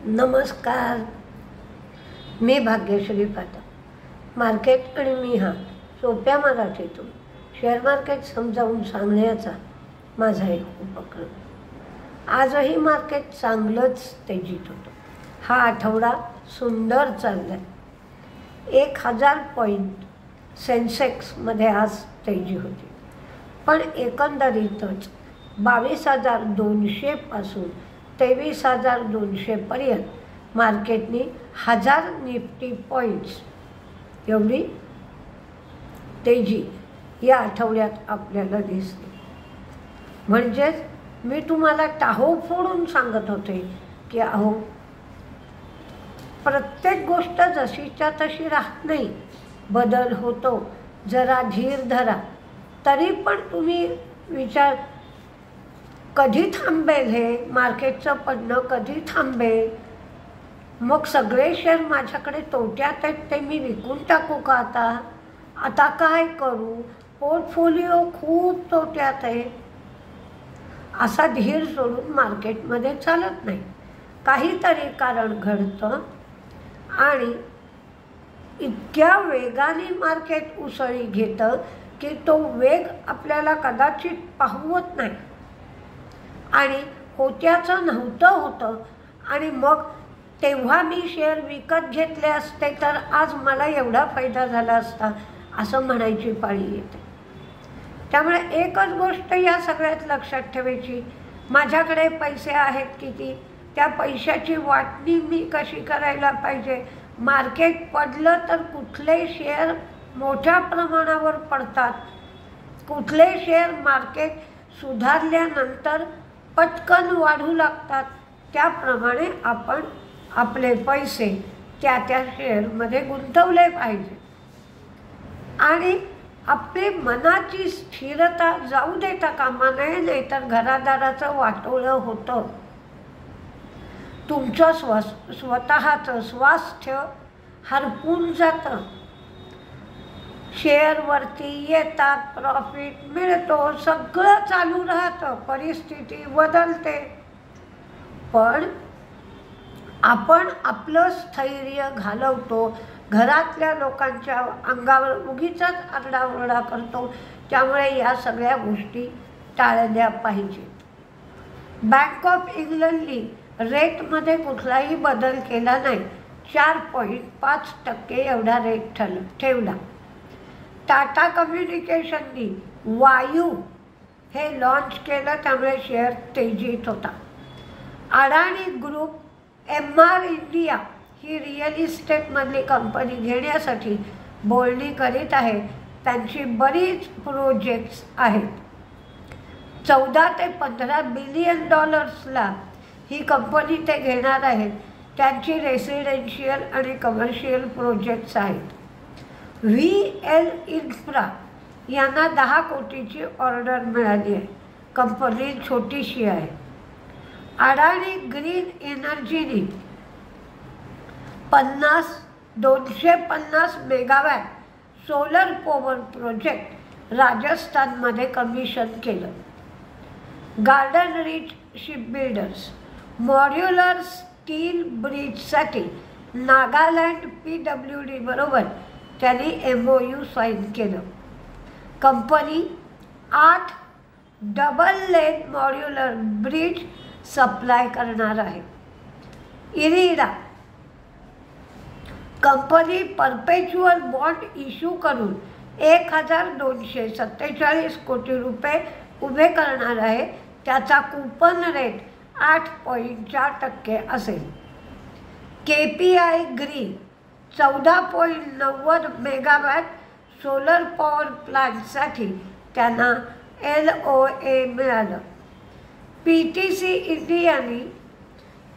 नमस्कार. मी भाग्यश्री पाठक. मार्केट आणि मी हा सोप्या मराठीतून शेअर मार्केट समजावून सांगण्याचा माझा एक उपक्रम. आजही मार्केट चांगलंच तेजीत होतं. हा आठवडा सुंदर चालला आहे. 1000 पॉईंट सेन्सेक्समध्ये आज तेजी होती. पण एकंदरीतच 22,200 पासून 23,200पर्यंत मार्केटनी 1000 निफ्टी पॉईंट्स एवढी तेजी या आठवड्यात आपल्याला दिसली. म्हणजेच मी तुम्हाला टाहो फोडून सांगत होते की अहो, प्रत्येक गोष्ट जशीच्या तशी राहत नाही, बदल होतो. जरा धीर धरा. तरी पण तुम्ही विचार, कधी थांबेल हे मार्केटचं पडणं, कधी थांबेल? मग सगळे शेअर माझ्याकडे तोट्यात आहेत, ते मी विकून टाकू का आता काय करू? पोर्टफोलिओ खूप तोट्यात आहे. असा धीर सोडून मार्केटमध्ये चालत नाही. काहीतरी कारण घडतं आणि इतक्या वेगाने मार्केट उसळी घेतं की तो वेग आपल्याला कदाचित पाहवत नाही. आणि होत्याचं नव्हतं होतं. आणि मग तेव्हा मी शेअर विकत घेतले असते तर आज मला एवढा फायदा झाला असता, असं म्हणायची पाळी येते. त्यामुळे एकच गोष्ट या सगळ्यात लक्षात ठेवायची, माझ्याकडे पैसे आहेत किती, त्या पैशाची वाटणी मी कशी करायला पाहिजे. मार्केट पडलं तर कुठले शेअर मोठ्या प्रमाणावर पडतात, कुठले शेअर मार्केट सुधारल्यानंतर पटकन वाढू लागतात, त्याप्रमाणे आपण आपले पैसे त्या शेअरमध्ये गुंतवले पाहिजे. आणि आपली मनाची स्थिरता जाऊ देता कामा नये, नाहीतर घरादाराचं वाटोळं होतं. तुमचं स्वतःचं स्वास्थ्य हरपून जातं. शेअरवरती येतात, प्रॉफिट मिळतो, सगळं चालू राहतं, परिस्थिती बदलते. पण आपण आपलं स्थैर्य घालवतो, घरातल्या लोकांच्या अंगावर उगीच आरडाओरडा करतो. त्यामुळे या सगळ्या गोष्टी टाळल्या पाहिजेत. बँक ऑफ इंग्लंडनी रेटमध्ये कुठलाही बदल केला नाही. 4.5% एवढा रेट ठेवला. टाटा कम्युनिकेशननी वायू हे लॉन्च केलं, त्यामुळे शेअर तेजीत होता. अडाणी ग्रुप MR इंडिया ही रिअल इस्टेटमधली कंपनी घेण्यासाठी बोलणी करीत आहे. त्यांची बरीच प्रोजेक्ट्स आहेत. 14 ते 15 बिलियन डॉलर्सला ही कंपनी ते घेणार आहेत. त्यांची रेसिडेन्शियल आणि कमर्शियल प्रोजेक्ट्स आहेत. VL इन्फ्रा यांना 10 कोटीची ऑर्डर मिळाली आहे. कंपनी छोटीशी आहे. अडाणी ग्रीन एनर्जीनी 250 मेगावॅट सोलर पॉवर प्रोजेक्ट राजस्थानमध्ये कमिशन केलं. Garden reach shipbuilders modular steel ब्रिजसाठी नागालँड PWD बरोबर त्यांनी MOU साईन केलं. Company 8 double lane modular bridge supply करणार आहे. IREDA company perpetual bond issue करून 1,247 कोटी रुपये उभे करणार आहे. त्याचा कूपन रेट 8.4% असेल. KPI green 14.90 megawatt solar power प्लांटसाठी त्यांना LOA मिळालं. PTC इंडियानी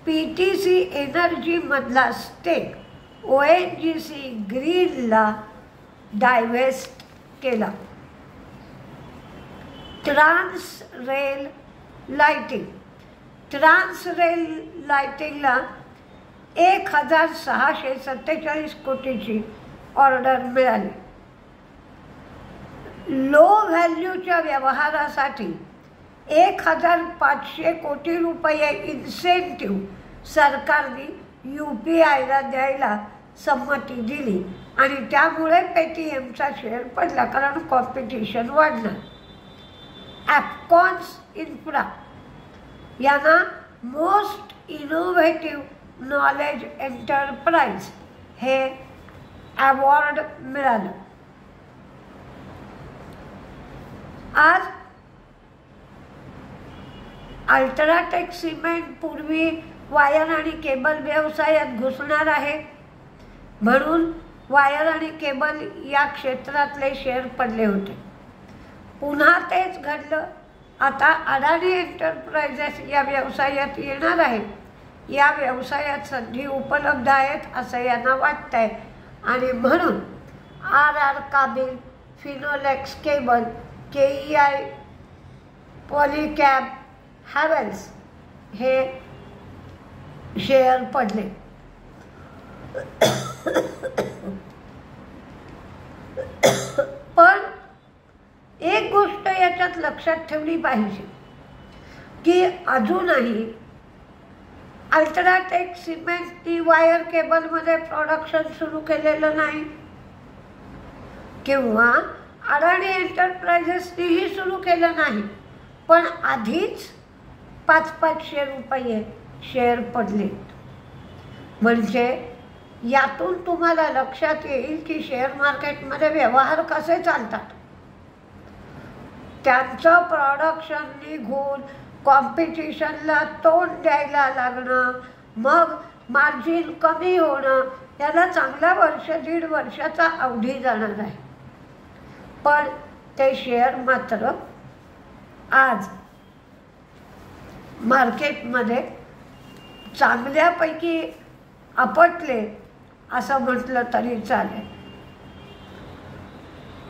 PTC एनर्जीमधला स्टेक ONGC ग्रीनला डायव्हेस्ट केला. ट्रान्सरेल लाइटिंगला 1,647 कोटीची ऑर्डर मिळाली. लो व्हॅल्यूच्या व्यवहारासाठी 1,500 कोटी रुपये इन्सेंटिव्ह सरकारने UPIला द्यायला संमती दिली आणि त्यामुळे पेटीएमचा शेअर पडला, कारण कॉम्पिटिशन वाढलं. ॲपकॉन्स इन्फ्रा यांना मोस्ट इनोव्हेटिव्ह नॉलेज एंटरप्राइज हे अवॉर्ड मिळालं. आज अल्ट्राटेक सिमेंट पूर्वी वायर आणि केबल व्यवसायात घुसणार आहे, म्हणून वायर आणि केबल या क्षेत्रातले शेअर पडले होते. पुन्हा तेच घडलं. आता अडाणी एंटरप्राइजेस या व्यवसायात येणार आहे. या व्यवसायात संधी उपलब्ध आहेत असं यांना वाटतं आहे आणि म्हणून RR काबिल, Finolex cable, KEI, Polycab, Havells हे शेअर पडले. पण एक गोष्ट याच्यात लक्षात ठेवली पाहिजे की अजूनही अल्ट्राटेक सिमेंटनी वायर केबलमध्ये प्रोडक्शन सुरू केलेलं नाही किंवा अडाणी एंटरप्राइजेसनीही सुरू केलं नाही, पण आधीच 500-500 रुपये शेअर पडलेत. म्हणजे यातून तुम्हाला लक्षात येईल की शेअर मार्केटमध्ये व्यवहार कसे चालतात. त्यांचं प्रोडक्शन निघून कॉम्पिटिशनला तोंड द्यायला लागणं, मग मार्जिन कमी होणं, याला चांगला 1-1.5 वर्षाचा अवधी जाणार आहे. पण ते शेअर मात्र आज मार्केटमध्ये चांगल्यापैकी आपटले असं म्हटलं तरी चालेल.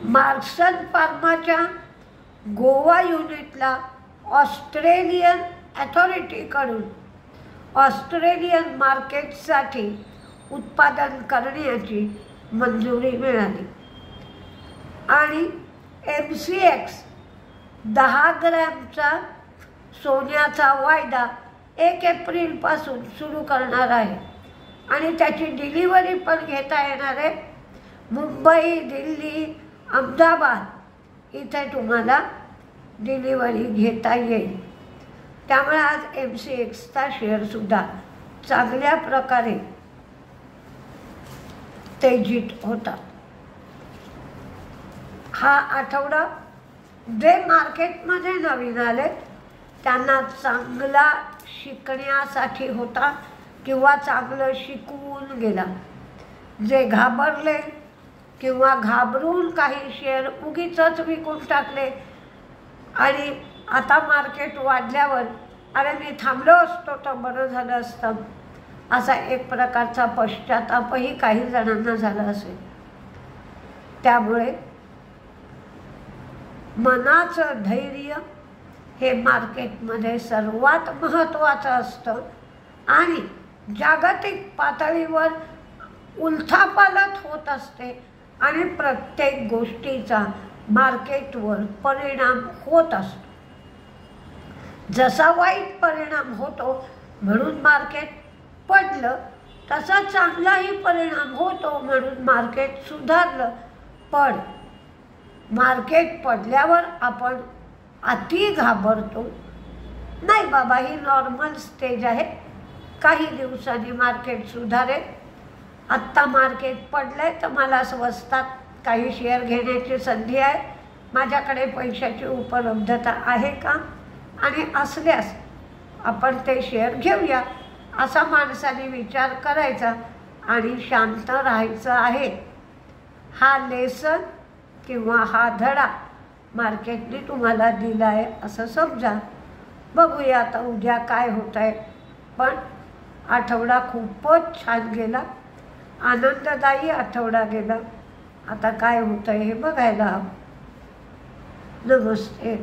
मार्क्सन फार्माच्या गोवा युनिटला ऑस्ट्रेलियन अथॉरिटीकडून ऑस्ट्रेलियन मार्केटसाठी उत्पादन करण्याची मंजुरी मिळाली आणि MCX 10 ग्रॅमचा सोन्याचा वायदा 1 एप्रिलपासून सुरू करणार आहे आणि त्याची डिलिव्हरी पण घेता येणार आहे. मुंबई, दिल्ली, अहमदाबाद इथे तुम्हाला डिलिव्हरी घेता येईल. त्यामुळे आज MCXचा शेअरसुद्धा चांगल्या प्रकारे तेजीत होता. हा आठवडा जे मार्केटमध्ये नवीन आले त्यांना चांगला शिकण्यासाठी होता किंवा चांगलं शिकवून गेला. जे घाबरले किंवा घाबरून काही शेअर उगीचच विकून टाकले आणि आता मार्केट वाढल्यावर अरे मी थांबलो असतो तर बरं झालं असतं असा एक प्रकारचा पश्चातापही काही जणांना झाला असेल. त्यामुळे मनाचं धैर्य हे मार्केटमध्ये सर्वात महत्त्वाचं असतं आणि जागतिक पातळीवर उलथापालथ होत असते आणि प्रत्येक गोष्टीचा मार्केटवर परिणाम होत असतो. जसा वाईट परिणाम होतो म्हणून मार्केट पडलं, तसा चांगलाही परिणाम होतो म्हणून मार्केट सुधारलं. पण मार्केट पडल्यावर आपण अति घाबरतो. नाही बाबा, ही नॉर्मल स्टेज आहे, काही दिवसांनी मार्केट सुधारेल. आत्ता मार्केट पडलंय तर मला स्वस्तात काही शेअर घेण्याची संधी आहे, माझ्याकडे पैशाची उपलब्धता आहे का, आणि असल्यास आपण ते शेअर घेऊया असा माणसाने विचार करायचा आणि शांत राहायचं आहे. हा लेसन किंवा हा धडा मार्केटने तुम्हाला दिला आहे असं समजा. बघूया आता उद्या काय होत आहे. पण आठवडा खूपच छान गेला, आनंददायी आठवडा गेला. आता काय होतं आहे हे बघायला हवं. नमस्ते.